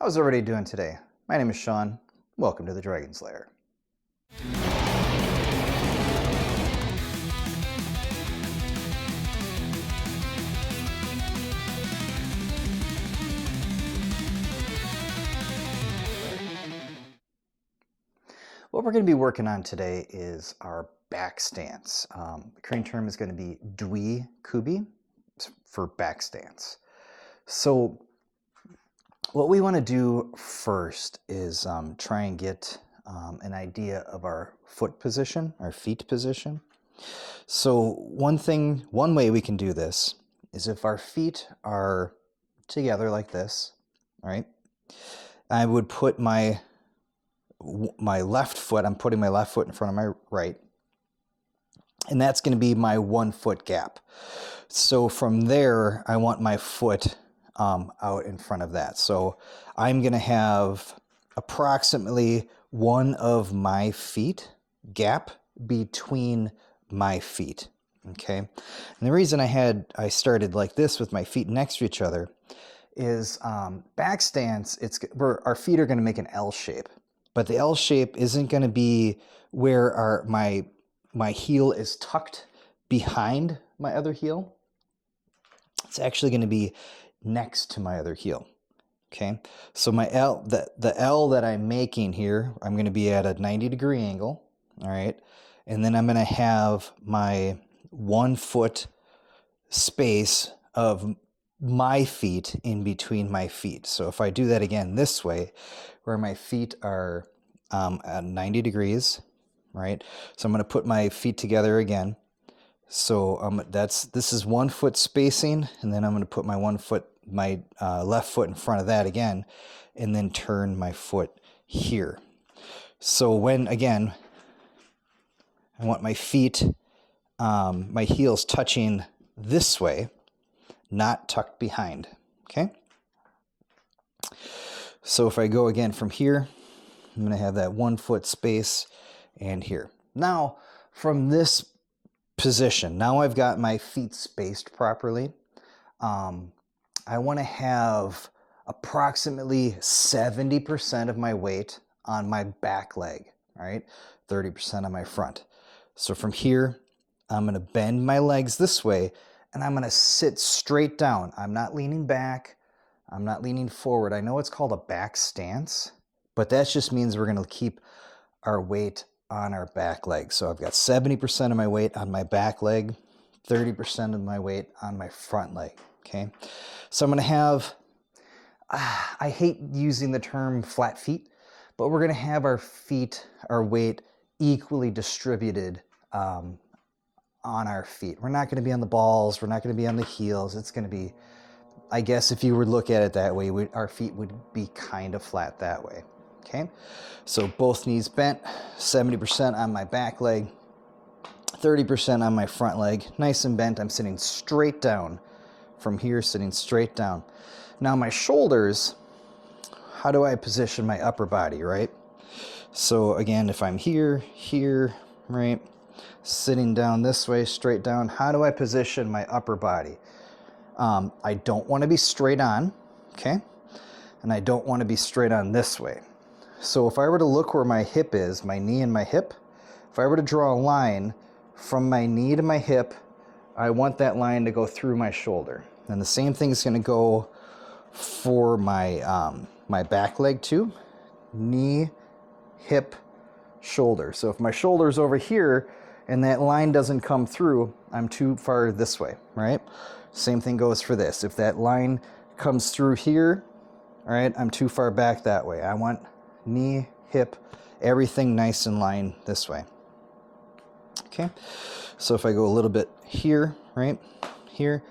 How's everybody doing today? My name is Sean. Welcome to the Dragon Slayer. What we're going to be working on today is our back stance. The Korean term is going to be dwi-kubi for back stance. So what we want to do first is try and get an idea of our foot position, our feet position. So one way we can do this is if our feet are together like this, right? I would put my left foot, I'm putting my left foot in front of my right, and that's going to be my 1 foot gap. So from there, I want my foot out in front of that. So I'm going to have approximately one of my feet gap between my feet. Okay. And the reason I started like this with my feet next to each other is back stance. Our feet are going to make an L shape, but the L shape isn't going to be where my heel is tucked behind my other heel. It's actually going to be next to my other heel. Okay, so my L, the L that I'm making here, I'm going to be at a 90-degree angle. All right, and then I'm going to have my 1 foot space of my feet in between my feet. So if I do that again this way, where my feet are at 90 degrees, right? So I'm going to put my feet together again. So this is 1 foot spacing, and then I'm going to put my left foot in front of that again, and then turn my foot here. So again, I want my feet, my heels touching this way, not tucked behind. Okay. So if I go again from here, I'm going to have that 1 foot space and here. Now from this position, now I've got my feet spaced properly. I want to have approximately 70% of my weight on my back leg, right? 30% on my front. So from here, I'm going to bend my legs this way, and I'm going to sit straight down. I'm not leaning back. I'm not leaning forward. I know it's called a back stance, but that just means we're going to keep our weight on our back leg. So I've got 70% of my weight on my back leg, 30% of my weight on my front leg. Okay, so I'm going to have, I hate using the term flat feet, but we're going to have our feet, our weight equally distributed on our feet. We're not going to be on the balls. We're not going to be on the heels. It's going to be, I guess if you would look at it that way, our feet would be kind of flat that way. Okay, so both knees bent, 70% on my back leg, 30% on my front leg, nice and bent. I'm sitting straight down. From here, sitting straight down. Now my shoulders, how do I position my upper body, right? So again, if I'm here, right, sitting down this way, straight down, how do I position my upper body? I don't want to be straight on, okay? And I don't want to be straight on this way. So if I were to look where my hip is, my knee and my hip, if I were to draw a line from my knee to my hip, I want that line to go through my shoulder. And the same thing is going to go for my my back leg too. Knee, hip, shoulder. So if my shoulder's over here and that line doesn't come through, I'm too far this way, right? Same thing goes for this. If that line comes through here, all right, I'm too far back that way. I want knee, hip, everything nice in line this way. Okay, so if I go a little bit here, right, here,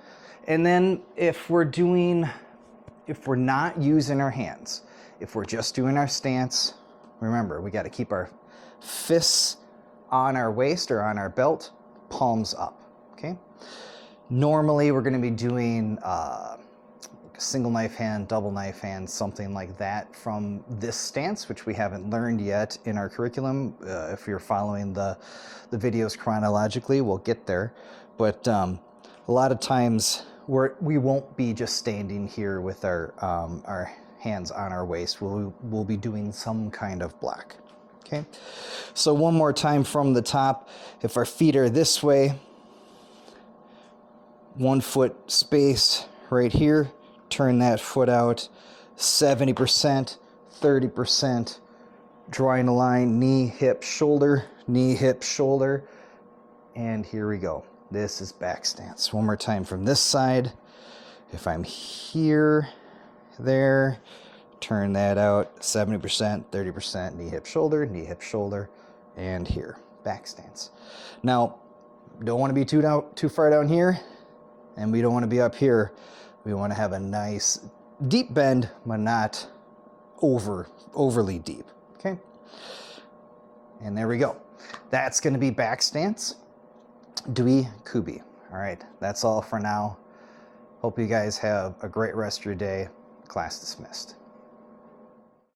and then if we're not using our hands, if we're just doing our stance, remember, we got to keep our fists on our waist or on our belt, palms up, okay? Normally, we're going to be doing single knife hand, double knife hand, something like that from this stance, which we haven't learned yet in our curriculum. If you're following the videos chronologically, we'll get there. But a lot of times we won't be just standing here with our hands on our waist. We'll be doing some kind of block. Okay, so one more time from the top. If our feet are this way, 1 foot space right here, turn that foot out 70%, 30%, drawing a line, knee, hip, shoulder, and here we go. This is back stance. One more time from this side. If I'm here, there, turn that out 70%, 30%, knee, hip, shoulder, and here, back stance. Now, don't want to be too far down here, and we don't want to be up here. We want to have a nice deep bend, but not overly deep, okay? And there we go. That's going to be back stance, dwi-kubi. All right, that's all for now. Hope you guys have a great rest of your day. Class dismissed.